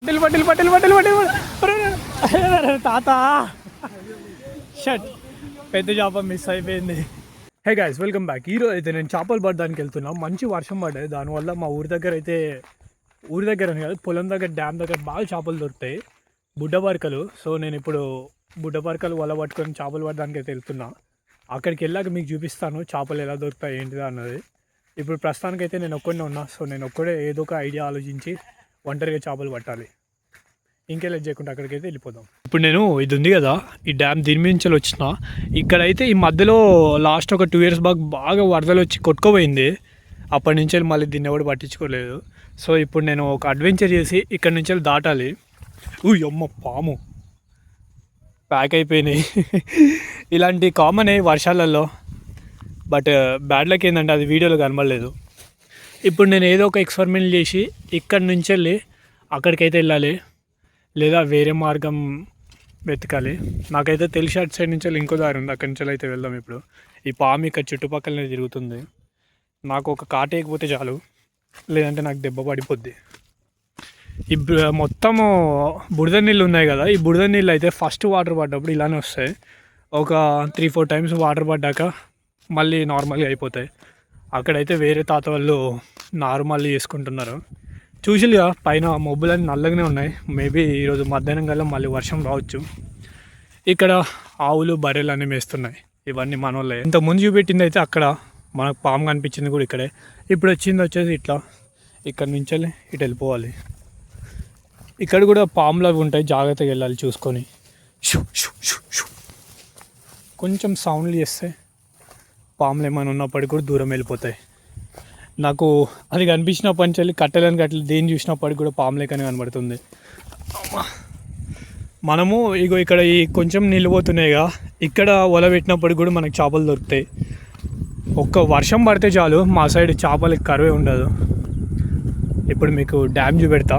పట్టిల్ పట్టిల్ పట్టిల్ పట్టిల్ తాత షట్ పెద్ద చేప మిస్ అయిపోయింది. Hey guys, welcome back. ఈరోజు అయితే నేను చేపలు పడడానికి వెళ్తున్నా. మంచి వర్షం పడ్డాయి, దానివల్ల మా ఊరి దగ్గర అయితే ఊరి దగ్గర అని కాదు, పొలం దగ్గర డ్యామ్ దగ్గర బాగా చేపలు దొరుకుతాయి, బుడ్డపరకలు. సో నేను ఇప్పుడు బుడ్డపరకలు వల పట్టుకొని చేపలు పడడానికి అయితే వెళ్తున్నా. అక్కడికి వెళ్ళాక మీకు చూపిస్తాను చేపలు ఎలా దొరుకుతాయి ఏంటిదా అన్నది. ఇప్పుడు ప్రస్తుతానికైతే నేను ఒక్కడే ఉన్నా. సో నేను ఒక్కడే ఏదో ఒక ఐడియా ఆలోచించి ఒంటరిగా చేపలు పట్టాలి. ఇంకెలా చేయకుండా అక్కడికైతే వెళ్ళిపోదాం. ఇప్పుడు నేను ఇది ఉంది కదా, ఈ డ్యామ్ దీని నుంచి వచ్చిన ఇక్కడైతే ఈ మధ్యలో లాస్ట్ ఒక 2 years బాగా వరదలు వచ్చి కొట్టుకోపోయింది. అప్పటి నుంచి మళ్ళీ దీన్ని ఎవడు పట్టించుకోలేదు. సో ఇప్పుడు నేను ఒక అడ్వెంచర్ చేసి ఇక్కడ నుంచి దాటాలి. అమ్మ పాము ప్యాక్ అయిపోయినాయి. ఇలాంటి కామన్ వర్షాలలో. బట్ బ్యాడ్ లక్ ఏంటంటే అది వీడియోలో కనబడలేదు. ఇప్పుడు నేను ఏదో ఒక ఎక్స్పెరిమెంట్ చేసి ఇక్కడి నుంచి వెళ్ళి అక్కడికైతే వెళ్ళాలి, లేదా వేరే మార్గం వెతకాలి. నాకైతే తెలిసి అటు సైడ్ నుంచి ఇంకో దారి ఉంది, అక్కడి నుంచి అయితే వెళ్దాం. ఇప్పుడు ఈ పాము ఇక్కడ చుట్టుపక్కలనే తిరుగుతుంది. నాకు ఒక కాటేయకపోతే చాలు, లేదంటే నాకు దెబ్బ పడిపోద్ది. ఈ మొత్తము బురద నీళ్ళు ఉన్నాయి కదా, ఈ బురద నీళ్ళు అయితే ఫస్ట్ వాటర్ పడ్డప్పుడు ఇలానే వస్తాయి. ఒక 3-4 times వాటర్ పడ్డాక మళ్ళీ నార్మల్గా అయిపోతాయి. అక్కడైతే వేరే తాత వాళ్ళు నార్మల్లీ చేసుకుంటున్నారు. చూసిగా పైన మబ్బులన్నీ నల్లగానే ఉన్నాయి. మేబీ ఈరోజు మధ్యాహ్నం కల్లా మళ్ళీ వర్షం రావచ్చు. ఇక్కడ ఆవులు బర్రెలు అన్నీ మేస్తున్నాయి. ఇవన్నీ మన వాళ్ళే. ఇంతకుముందు చూపెట్టింది అయితే అక్కడ మనకు పాము కనిపించింది కూడా ఇక్కడే. ఇప్పుడు వచ్చింది వచ్చేసి ఇట్లా ఇక్కడ నుంచి ఇటు వెళ్ళిపోవాలి. ఇక్కడ కూడా పాములు అవి ఉంటాయి, జాగ్రత్తగా వెళ్ళాలి చూసుకొని. షూ షూ షూ షూ కొంచెం సౌండ్లు చేస్తే పాములు ఏమైనా ఉన్నప్పటికీ కూడా దూరం వెళ్ళిపోతాయి. నాకు అది కనిపించినప్పటి నుంచి కట్టెలని కట్టెలు దేని చూసినప్పటికి కూడా పాము లేకనే కనబడుతుంది. మనము ఇగో ఇక్కడ ఈ కొంచెం నీళ్ళు పోతున్నాయిగా, ఇక్కడ వల పెట్టినప్పటికి కూడా మనకు చేపలు దొరుకుతాయి. ఒక్క వర్షం పడితే చాలు మా సైడ్ చేపలకి కరువే ఉండదు. ఇప్పుడు మీకు డ్యామ్ చూపెడతా.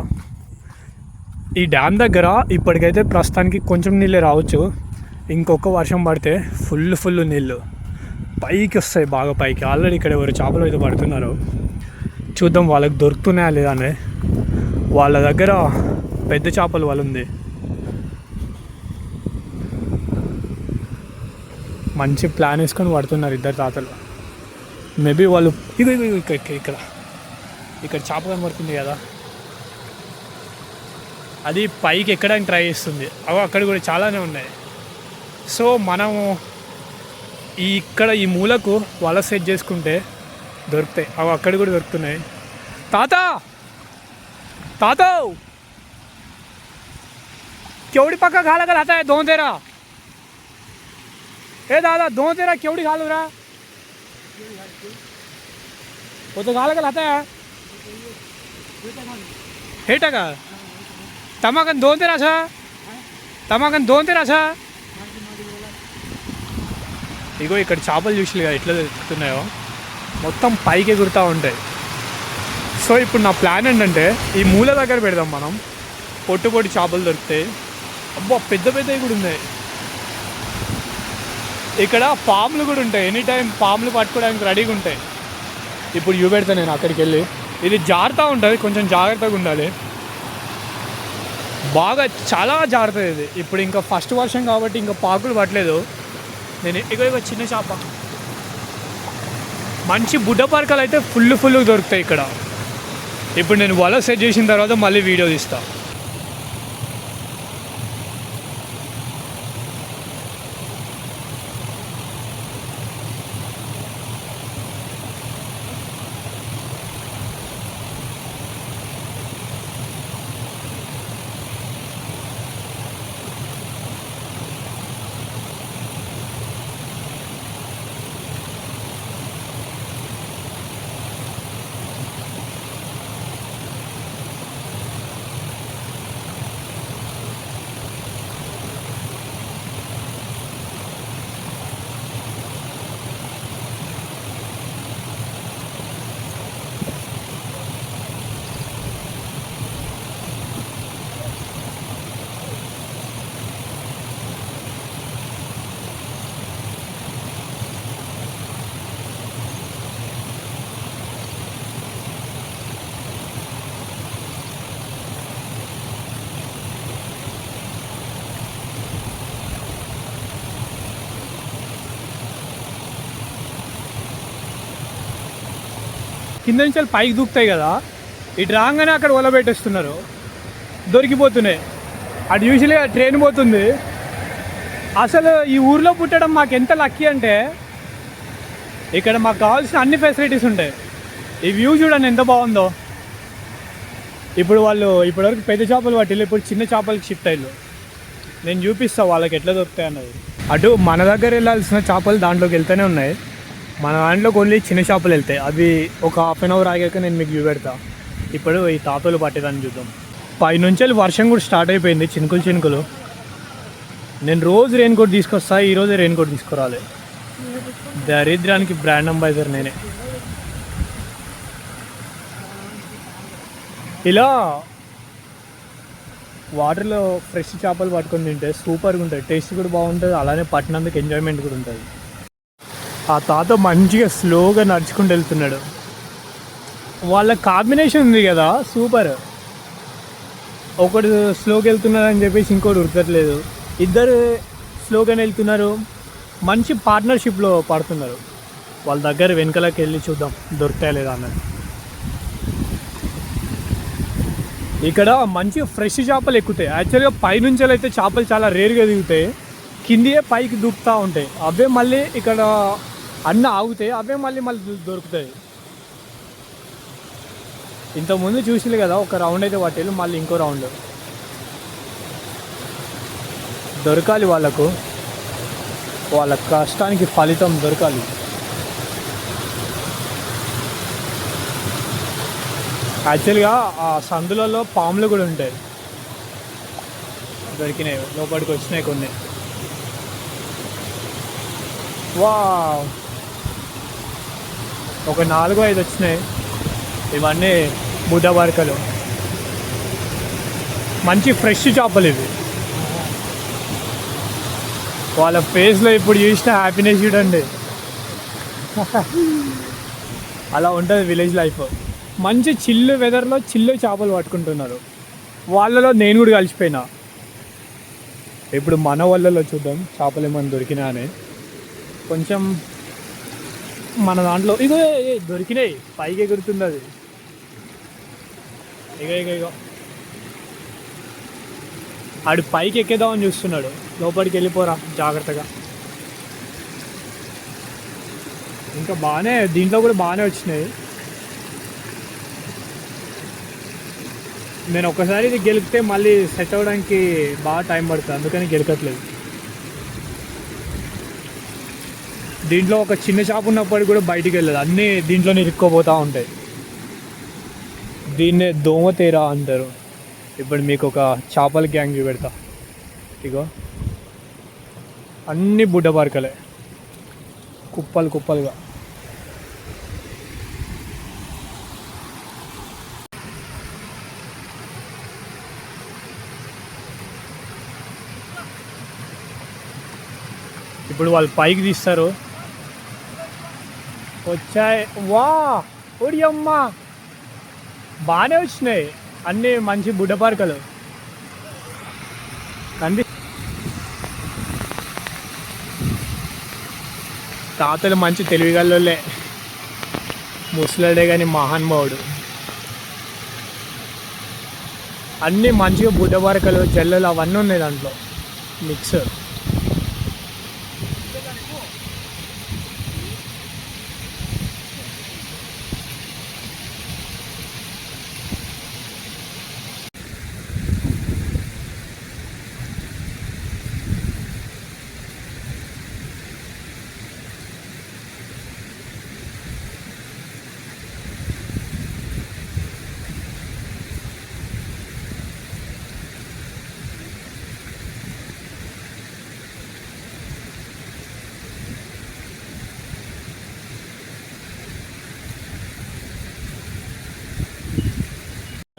ఈ డ్యామ్ దగ్గర ఇప్పటికైతే ప్రస్తుతానికి కొంచెం నీళ్ళే రావచ్చు. ఇంకొక వర్షం పడితే ఫుల్ నీళ్ళు పైకి వస్తాయి, బాగా పైకి. ఆల్రెడీ ఇక్కడ ఎవరు చేపలు అయితే పడుతున్నారో చూద్దాం, వాళ్ళకి దొరుకుతున్నాయా లేదా అని. వాళ్ళ దగ్గర పెద్ద చేపలు వాళ్ళు ఉంది, మంచి ప్లాన్ వేసుకొని పడుతున్నారు ఇద్దరు తాతలు. మేబీ వాళ్ళు ఇక్కడ చేప కనబడుతుంది కదా, అది పైకి ఎక్కడానికి ట్రై చేస్తుంది. అక్కడ కూడా చాలానే ఉన్నాయి. సో మనము ఇక్కడ ఈ మూలకు వల సెట్ చేసుకుంటే దొరుకుతాయి. అక్కడ కూడా దొరుకుతున్నాయి. తాత తాత केवड़ी पक्का खा लगा लाता है दो तेरा ए दादा दो तेरा केवड़ी खा लो रहा वो तो खा लगा लाता है हेटा का तमाकन दो तेरा छा तमाकन दो तेरा छा ఇగో ఇక్కడ చేపలు చూసిగా ఎట్లా దొరుకుతున్నాయో, మొత్తం పైకి ఎగురుతూ ఉంటాయి. సో ఇప్పుడు నా ప్లాన్ ఏంటంటే ఈ మూల దగ్గర పెడదాం మనం. పొట్టు చేపలు దొరుకుతాయి. అబ్బా పెద్దవి కూడా ఉన్నాయి. ఇక్కడ పాములు కూడా ఉంటాయి, ఎనీ టైం పాములు పట్టుకోవడానికి రెడీగా ఉంటాయి. ఇప్పుడు పెడతా నేను అక్కడికి వెళ్ళి. ఇది జారుతూ ఉంటుంది, కొంచెం జాగ్రత్తగా ఉండాలి. బాగా చాలా జాగ్రత్త ఇది. ఇప్పుడు ఇంకా ఫస్ట్ వర్షం కాబట్టి ఇంకా పాకులు పట్టలేదు. నేను ఇగో చిన్న చేప, మంచి బుడ్డపరకలు అయితే ఫుల్ దొరుకుతాయి ఇక్కడ. ఇప్పుడు నేను వల సెట్ చేసిన తర్వాత మళ్ళీ వీడియో తీస్తాను. కింద నుంచి పైకి దూకుతాయి కదా, ఇటు రాగానే అక్కడ వల పెట్టేస్తున్నారు, దొరికిపోతున్నాయి. అటు యూజువల్గా ట్రైన్ పోతుంది. అసలు ఈ ఊర్లో పుట్టడం మాకు ఎంత లక్కీ అంటే ఇక్కడ మాకు కావాల్సిన అన్ని ఫెసిలిటీస్ ఉంటాయి. ఈ వ్యూ చూడండి ఎంత బాగుందో. ఇప్పుడు వాళ్ళు ఇప్పటివరకు పెద్ద చేపలు పట్టిల్లు, ఇప్పుడు చిన్న చేపలకి షిఫ్ట్ అయ్యారు. నేను చూపిస్తాను వాళ్ళకి ఎట్లా దొరుకుతాయి అన్నది. అటు మన దగ్గర వెళ్ళాల్సిన చేపలు దాంట్లోకి వెళ్తూనే ఉన్నాయి, మన దాంట్లో ఓన్లీ చిన్న చేపలు వెళ్తాయి. అవి ఒక హాఫ్ అన్ అవర్ ఆగాక నేను మీకు చూపెడతా. ఇప్పుడు ఈ తాతలు పట్టేదాన్ని చూద్దాం. పైనుంచి వర్షం కూడా స్టార్ట్ అయిపోయింది, చినుకులు చినుకులు. నేను రోజు రెయిన్ కోట్ తీసుకొస్తా, ఈరోజే రెయిన్ కోట్ తీసుకురాలి. దరిద్రానికి బ్రాండ్ అంబాసిడర్ నేనే. ఇలా వాటర్లో ఫ్రెష్ చేపలు పట్టుకొని తింటే సూపర్గా ఉంటుంది, టేస్ట్ కూడా బాగుంటుంది, అలానే పట్టినందుకు ఎంజాయ్మెంట్ కూడా ఉంటుంది. ఆ తాత మంచిగా స్లోగా నడుచుకుంటూ వెళ్తున్నాడు. వాళ్ళ కాంబినేషన్ ఉంది కదా సూపర్. ఒకడు స్లోగా వెళ్తున్నాడు అని చెప్పేసి ఇంకోటి ఉరకట్లేదు, ఇద్దరు స్లోగానే వెళ్తున్నారు, మంచి పార్ట్నర్షిప్లో పడుతున్నారు. వాళ్ళ దగ్గర వెనకలకి వెళ్ళి చూద్దాం దొరుకుతాయి లేదా అన్నది. ఇక్కడ మంచి ఫ్రెష్ చేపలు ఎక్కుతాయి. యాక్చువల్గా పైనుంచి అయితే చేపలు చాలా రేరుగా దిగుతాయి, కిందియే పైకి దూకుతూ ఉంటాయి. అవే మళ్ళీ ఇక్కడ అన్న ఆగుతాయి, అవే మళ్ళీ దొరుకుతాయి. ఇంతకుముందు చూసిలే కదా, ఒక రౌండ్ అయితే పట్టేళ్ళు, మళ్ళీ ఇంకో రౌండ్ దొరకాలి వాళ్ళకు. వాళ్ళ కష్టానికి ఫలితం దొరకాలి. యాక్చువల్గా ఆ సందులలో పాములు కూడా ఉంటాయి, దొరికినాయి, లోపలికి వచ్చినాయి కొన్ని. వా ఒక 4-5 వచ్చినాయి. ఇవన్నీ బుడ్డ బరకలు, మంచి ఫ్రెష్ చేపలు ఇవి. వాళ్ళ ఫేస్లో ఇప్పుడు చూసిన హ్యాపీనెస్ చూడండి. అలా ఉంటుంది విలేజ్ లైఫ్. మంచి చిల్లు వెదర్లో చిల్లు చేపలు పట్టుకుంటున్నారు. వాళ్ళలో నేను కూడా కలిసిపోయినా. ఇప్పుడు మన వాళ్ళలో చూద్దాం చేపలు ఏమైనా దొరికినా అని. కొంచెం మన దాంట్లో ఇగో దొరికినాయి, పైకి ఎగురుతుంది అది. ఇగో ఆడు పైకి ఎక్కేద్దామని చూస్తున్నాడు, లోపలికి వెళ్ళిపోరా జాగ్రత్తగా. ఇంకా బాగానే దీంట్లో కూడా బాగానే వచ్చినాయి. నేను ఒకసారి ఇది గెలిపితే మళ్ళీ సెట్ అవ్వడానికి బాగా టైం పడుతుంది, అందుకని గెలకట్లేదు. దీంట్లో ఒక చిన్న చేప ఉన్నప్పటికీ కూడా బయటికి వెళ్ళదు, అన్నీ దీంట్లోనే ఇరుక్కోపోతూ ఉంటాయి. దీన్నే దోమతేరా అంటారు. ఇప్పుడు మీకు ఒక చేపల గ్యాంగ్ చూపెడతా. ఇగో అన్ని బుడ్డ పార్కలే, కుప్పలు కుప్పలుగా. ఇప్పుడు వాళ్ళు పైకి తీస్తారు. వచ్చాయి, వా ఒడి అమ్మ, బాగానే వచ్చినాయి అన్నీ మంచి బుడ్డ పార్కలు. కంది తాతలు మంచి తెలివిగల్లోలే, ముసలాడే కానీ మహానుభావుడు. అన్నీ మంచిగా బుడ్డ పార్కలు, జల్లలు అవన్నీ ఉన్నాయి దాంట్లో మిక్స్.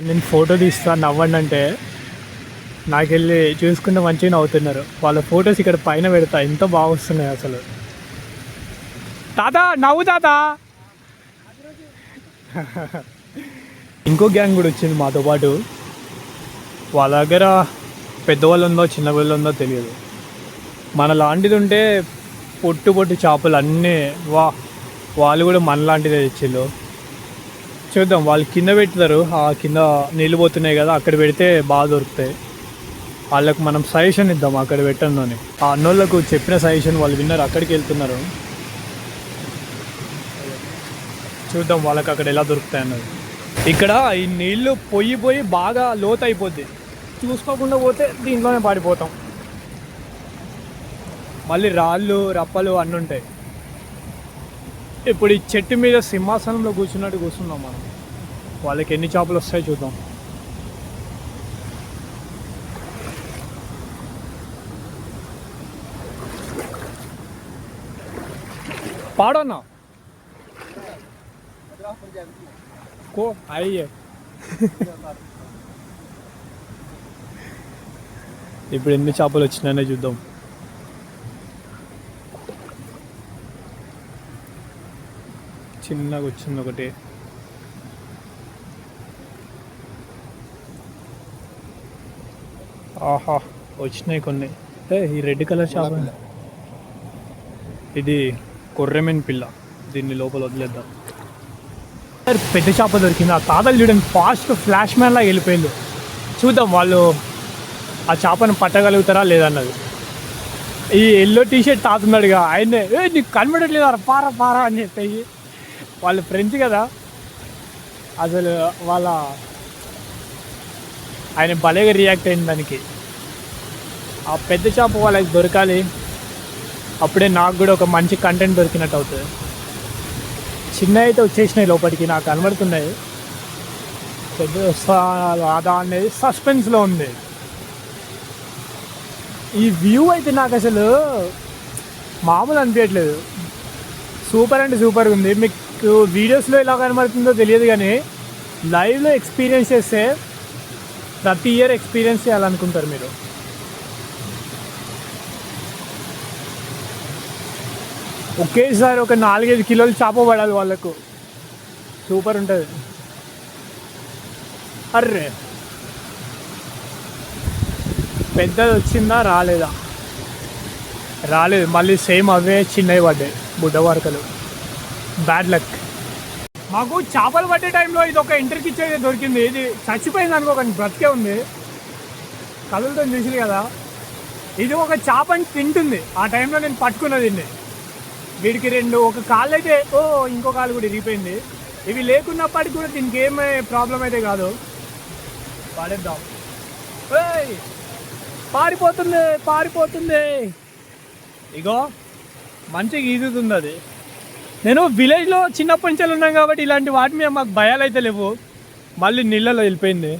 నేను ఫోటో తీస్తాను నవ్వండి అంటే నాకు వెళ్ళి చూసుకుంటే మంచిగా నవ్వుతున్నారు. వాళ్ళ ఫొటోస్ ఇక్కడ పైన పెడతా, ఎంత బాగా వస్తున్నాయి అసలు. తాత నవ్వు తాత. ఇంకో గ్యాంగ్ కూడా వచ్చింది మాతో పాటు. వాళ్ళ దగ్గర పెద్దవాళ్ళు ఉందో చిన్నవాళ్ళు ఉందో తెలియదు. మన లాంటిది ఉంటే పొట్టు పొట్టు చేపలు అన్నీ వాళ్ళు కూడా మన లాంటిదే తెచ్చిళ్ళు. చూద్దాం, వాళ్ళు కింద పెడతారు, ఆ కింద నీళ్ళు పోతున్నాయి కదా, అక్కడ పెడితే బాగా దొరుకుతాయి. వాళ్ళకు మనం సజెషన్ ఇద్దాం అక్కడ పెట్టండి అని. ఆ అన్నోళ్ళకు చెప్పిన సజెషన్ వాళ్ళు విన్నారు, అక్కడికి వెళ్తున్నారు. చూద్దాం వాళ్ళకి అక్కడ ఎలా దొరుకుతాయి అన్నది. ఇక్కడ ఈ నీళ్లు పోయి బాగా లోతు అయిపోద్ది, చూసుకోకుండా పోతే దీంట్లోనే పడిపోతాం. మళ్ళీ రాళ్ళు రప్పలు అన్నీ ఉంటాయి. ఇప్పుడు ఈ చెట్టు మీద సింహాసనంలో కూర్చున్నట్టు కూర్చున్నాం మనం. వాళ్ళకి ఎన్ని చేపలు వస్తాయో చూద్దాం. పాడన్నా को आई है ఇప్పుడు ఎన్ని చేపలు వచ్చినాయనే చూద్దాం. చిన్నగా వచ్చింది ఒకటి. ఆహా, వచ్చినాయి కొన్ని. ఈ రెడ్ కలర్ చేప, ఇది కొర్రెమెన్ పిల్ల, దీన్ని లోపల వదిలేద్దాం. పెద్ద చేప దొరికింది. ఆ తాతలు చూడండి, ఫాస్ట్ ఫ్లాష్ మ్యాన్ లాగా వెళ్ళిపోయింది. చూద్దాం వాళ్ళు ఆ చేపను పట్టగలుగుతారా లేదన్నది. ఈ ఎల్లో టీషర్ట్ తాతున్నాడుగా ఆయనే, నీకు కనబడట్లేదు పారా పారా అని చెప్పేసి. వాళ్ళు ఫ్రెండ్స్ కదా అసలు, ఆయన భలేగా రియాక్ట్ అయింది దానికి. ఆ పెద్ద చేప వాళ్ళకి దొరకాలి, అప్పుడే నాకు కూడా ఒక మంచి కంటెంట్ దొరికినట్టు అవుతుంది. చిన్న అయితే వచ్చేసినాయి లోపలికి, నాకు కనబడుతున్నాయి. పెద్ద రాదా అనేది సస్పెన్స్లో ఉంది. ఈ వ్యూ అయితే నాకు అసలు మామూలు అనిపించట్లేదు, సూపర్ అంటే సూపర్గా ఉంది. మీకు వీడియోస్లో ఎలా కనబడుతుందో తెలియదు, కానీ లైవ్లో ఎక్స్పీరియన్స్ చేస్తే ప్రతి ఇయర్ ఎక్స్పీరియన్స్ చేయాలనుకుంటారు మీరు. ఒకేసారి ఒక 4-5 కిలోలు చేప పడాలి వాళ్ళకు, సూపర్ ఉంటుంది. అర్రే పెద్దది వచ్చిందా రాలేదా? రాలేదు, మళ్ళీ సేమ్ అవే చిన్నవి పడ్డాయి బుడ్డ వరకలు. Bad luck. మాకు చేపలు పట్టే టైంలో ఇది ఒక ఎంట్రీకి ఇచ్చేది దొరికింది. ఇది చచ్చిపోయింది అనుకో, కానీ బ్రతికే ఉంది, కదులుతో చూసింది కదా. ఇది ఒక చేపని తింటుంది. ఆ టైంలో నేను పట్టుకున్నది దీన్ని. వీడికి ఒక కాళ్ళు అయితే ఇంకో కాలు కూడా ఇరిగిపోయింది. ఇవి లేకున్నప్పటికీ కూడా దీనికి ఏమే ప్రాబ్లం అయితే కాదు. పాడేద్దాం. పారిపోతుంది. ఇగో మంచిగా ఈదుతుంది అది. నేను విలేజ్లో చిన్నప్పటి నుంచి ఉన్నాం కాబట్టి ఇలాంటి వాటి మీద మాకు భయాలు అయితే లేవు. మళ్ళీ నీళ్ళలో వెళ్ళిపోయింది.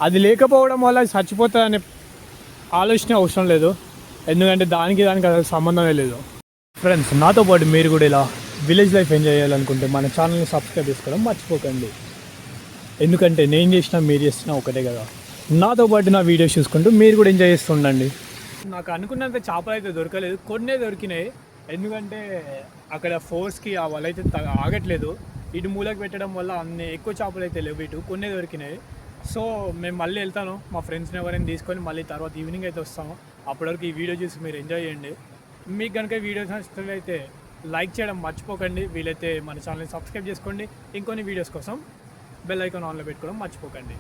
అది లేకపోవడం వల్ల చచ్చిపోతుంది అనే ఆలోచన అవసరం లేదు, ఎందుకంటే దానికి అసలు సంబంధమే లేదు. ఫ్రెండ్స్, నాతో పాటు మీరు కూడా ఇలా విలేజ్ లైఫ్ ఎంజాయ్ చేయాలనుకుంటే మన ఛానల్ని సబ్స్క్రైబ్ చేసుకోవడం మర్చిపోకండి. ఎందుకంటే నేను చేసినా మీరు చేసినా ఒకటే కదా. నాతో పాటు నా వీడియోస్ చూసుకుంటూ మీరు కూడా ఎంజాయ్ చేస్తుండండి. నాకు అనుకున్నంత చేపలు అయితే దొరకలేదు, కొన్నే దొరికినాయి. ఎందుకంటే అక్కడ ఫోర్స్కి ఆ వల అయితే ఆగట్లేదు. ఇటు మూలకు పెట్టడం వల్ల అన్ని ఎక్కువ చేపలు అయితే లేవు, ఇటు కొన్నే దొరికినాయి. సో మేము మళ్ళీ వెళ్తాను, మా ఫ్రెండ్స్ని ఎవరైనా తీసుకొని మళ్ళీ తర్వాత ఈవినింగ్ అయితే వస్తాము. అప్పటివరకు ఈ వీడియో చూసి మీరు ఎంజాయ్ చేయండి. మీకు కనుక వీడియోస్ నచ్చినట్లయితే లైక్ చేయడం మర్చిపోకండి. వీలైతే మన ఛానల్ని సబ్స్క్రైబ్ చేసుకోండి. ఇంకొన్ని వీడియోస్ కోసం బెల్ ఐకాన్ ఆన్లో పెట్టుకోవడం మర్చిపోకండి.